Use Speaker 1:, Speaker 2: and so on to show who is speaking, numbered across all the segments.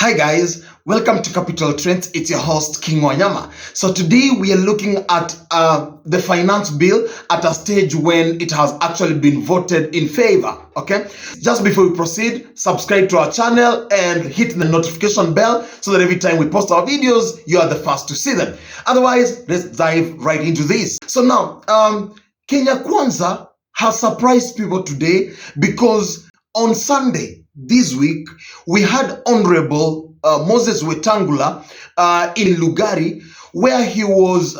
Speaker 1: Hi guys, welcome to Capital Trends. It's your host King Wanyama. So today we are looking at the finance bill at a stage when it has actually been voted in favor. Okay, just before we proceed, subscribe to our channel and hit the notification bell so that every time we post our videos, you are the first to see them. Otherwise, let's dive right into this. So now, Kenya Kwanza has surprised people today because on Sunday this week, we had Honorable Moses Wetangula in Lugari, where he was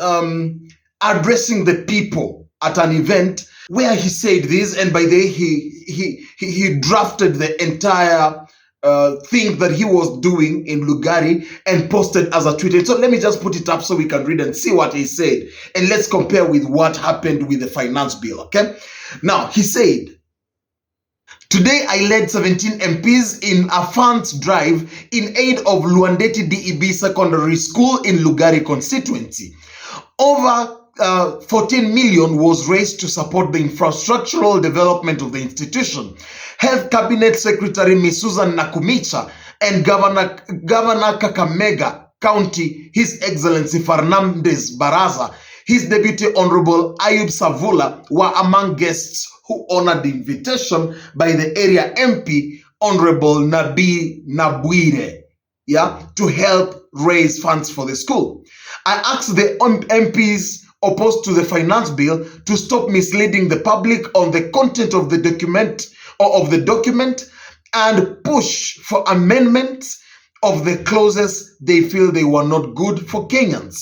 Speaker 1: addressing the people at an event where he said this, and by the way, he drafted the entire thing that he was doing in Lugari and posted as a tweet. So let me just put it up so we can read and see what he said, and let's compare with what happened with the finance bill. Okay, now he said, "Today, I led 17 MPs in a funds drive in aid of Luandeti DEB Secondary School in Lugari constituency. Over 14 million was raised to support the infrastructural development of the institution. Health Cabinet Secretary Ms. Susan Nakumicha and Governor Kakamega County, His Excellency Fernandez Baraza, his Deputy Honorable Ayub Savula were among guests who honored the invitation by the area MP, Honorable Nabi Nabwire, to help raise funds for the school. I asked the MPs opposed to the finance bill to stop misleading the public on the content of the document and push for amendments of the clauses they feel they were not good for Kenyans.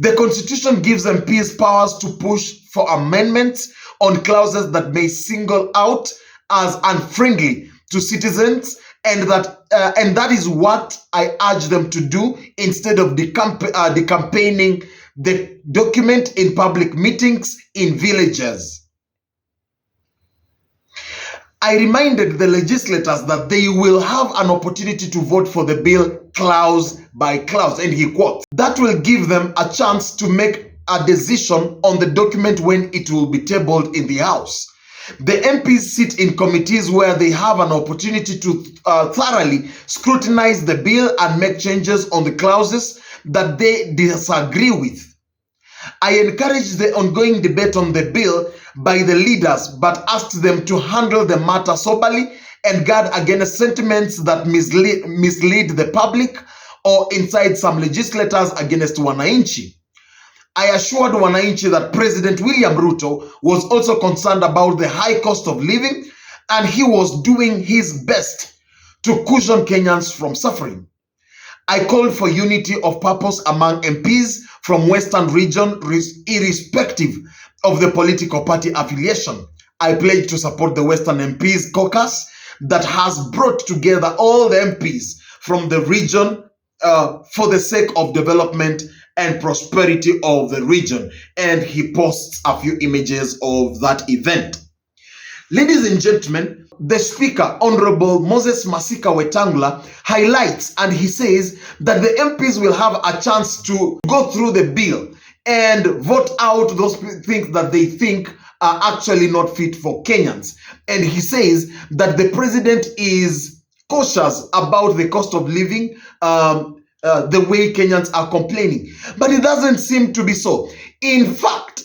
Speaker 1: The Constitution gives MPs powers to push for amendments on clauses that may single out as unfriendly to citizens, and that is what I urge them to do instead of decampaigning the document in public meetings in villages. I reminded the legislators that they will have an opportunity to vote for the bill clause by clause," and he quotes, "that will give them a chance to make a decision on the document when it will be tabled in the House. The MPs sit in committees where they have an opportunity to thoroughly scrutinize the bill and make changes on the clauses that they disagree with. I encourage the ongoing debate on the bill by the leaders, but asked them to handle the matter soberly and guard against sentiments that mislead the public or incite some legislators against Wananchi. I assured Wananchi that President William Ruto was also concerned about the high cost of living, and he was doing his best to cushion Kenyans from suffering. I called for unity of purpose among MPs from Western region, irrespective of the political party affiliation. I pledge to support the Western MPs caucus that has brought together all the MPs from the region for the sake of development and prosperity of the region." And he posts a few images of that event. Ladies and gentlemen, the Speaker, Honorable Moses Masika Wetangula, highlights and he says that the MPs will have a chance to go through the bill and vote out those things that they think are actually not fit for Kenyans. And he says that the president is cautious about the cost of living, the way Kenyans are complaining. But it doesn't seem to be so. In fact,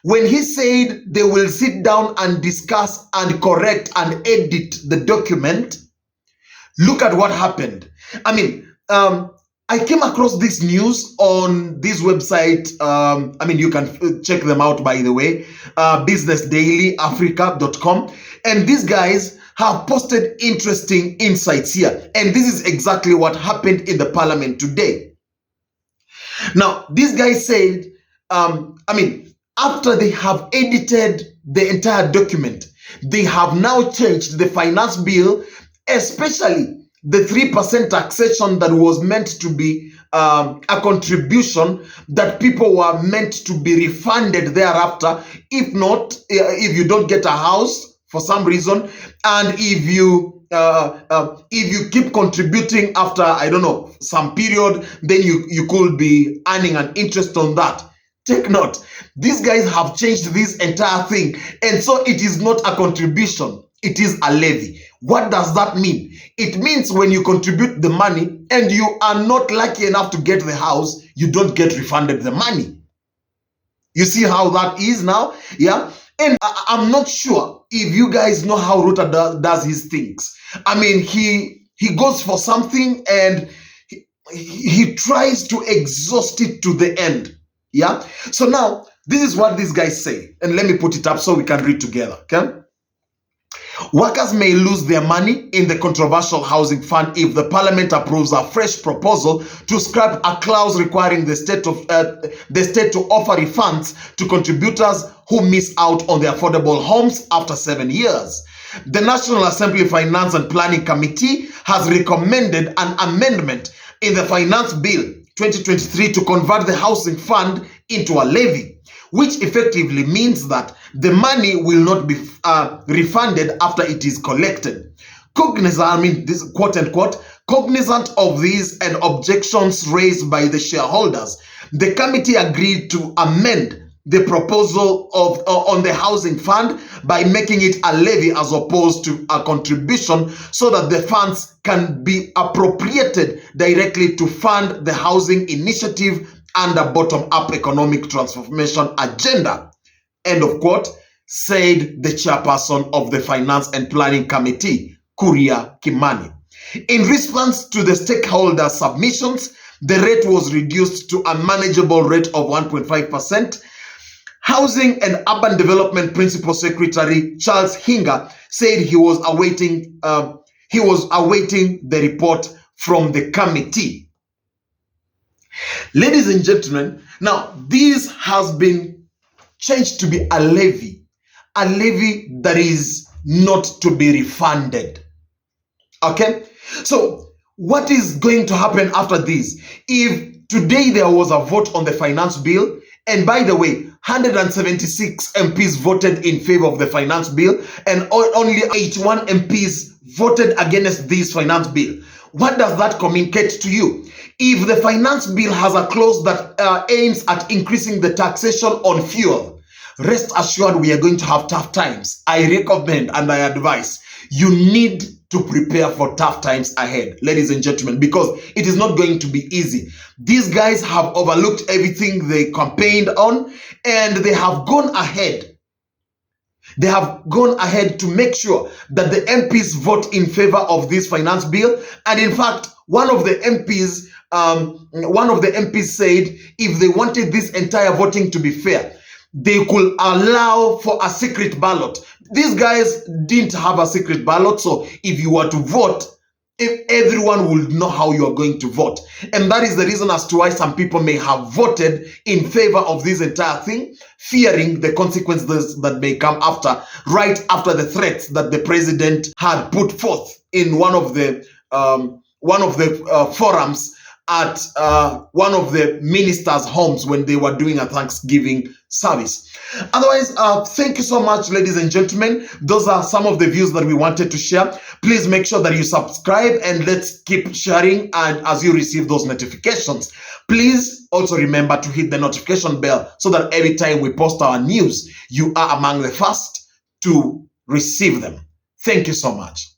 Speaker 1: when he said they will sit down and discuss and correct and edit the document, look at what happened. I mean, I came across this news on this website. You can check them out, by the way, businessdailyafrica.com. And these guys have posted interesting insights here. And this is exactly what happened in the parliament today. Now, these guys said, after they have edited the entire document, they have now changed the finance bill, especially the 3% taxation that was meant to be a contribution that people were meant to be refunded thereafter. If not, if you don't get a house for some reason, and if you keep contributing after, I don't know, some period, then you could be earning an interest on that. Take note, these guys have changed this entire thing, and so it is not a contribution, it is a levy. What does that mean? It means when you contribute the money and you are not lucky enough to get the house, you don't get refunded the money. You see how that is now? Yeah. And I'm not sure if you guys know how RUTO does his things. I mean, he goes for something and he tries to exhaust it to the end. Yeah. So now, this is what these guys say. And let me put it up so we can read together. Okay. Workers may lose their money in the controversial housing fund if the parliament approves a fresh proposal to scrap a clause requiring the state to offer refunds to contributors who miss out on their affordable homes after 7 years. The National Assembly Finance and Planning Committee has recommended an amendment in the Finance Bill 2023 to convert the housing fund into a levy, which effectively means that the money will not be refunded after it is collected. This quote unquote, cognizant of these and objections raised by the shareholders, the committee agreed to amend the proposal on the housing fund by making it a levy as opposed to a contribution, so that the funds can be appropriated directly to fund the housing initiative under bottom-up economic transformation agenda. End of quote, said the chairperson of the Finance and Planning Committee, Kuria Kimani. In response to the stakeholder submissions, the rate was reduced to a manageable rate of 1.5%. Housing and Urban Development Principal Secretary Charles Hinga said he was awaiting the report from the committee. Ladies and gentlemen, now this has been changed to be a levy that is not to be refunded. Okay, so what is going to happen after this? If today there was a vote on the finance bill, and by the way, 176 MPs voted in favor of the finance bill and only 81 MPs voted against this finance bill, what does that communicate to you? If the finance bill has a clause that aims at increasing the taxation on fuel, rest assured we are going to have tough times. I recommend and I advise you need to prepare for tough times ahead, ladies and gentlemen, because it is not going to be easy. These guys have overlooked everything they campaigned on, and they have gone ahead. They have gone ahead to make sure that the MPs vote in favor of this finance bill. And in fact, one of the MPs said if they wanted this entire voting to be fair, they could allow for a secret ballot. These guys didn't have a secret ballot, so if you were to vote, everyone would know how you are going to vote. And that is the reason as to why some people may have voted in favor of this entire thing, fearing the consequences that may come after, right after the threats that the president had put forth in one of the forums at one of the ministers' homes when they were doing a Thanksgiving service. Otherwise, thank you so much, ladies and gentlemen. Those are some of the views that we wanted to share. Please make sure that you subscribe and let's keep sharing, and as you receive those notifications, please also remember to hit the notification bell so that every time we post our news, you are among the first to receive them. Thank you so much.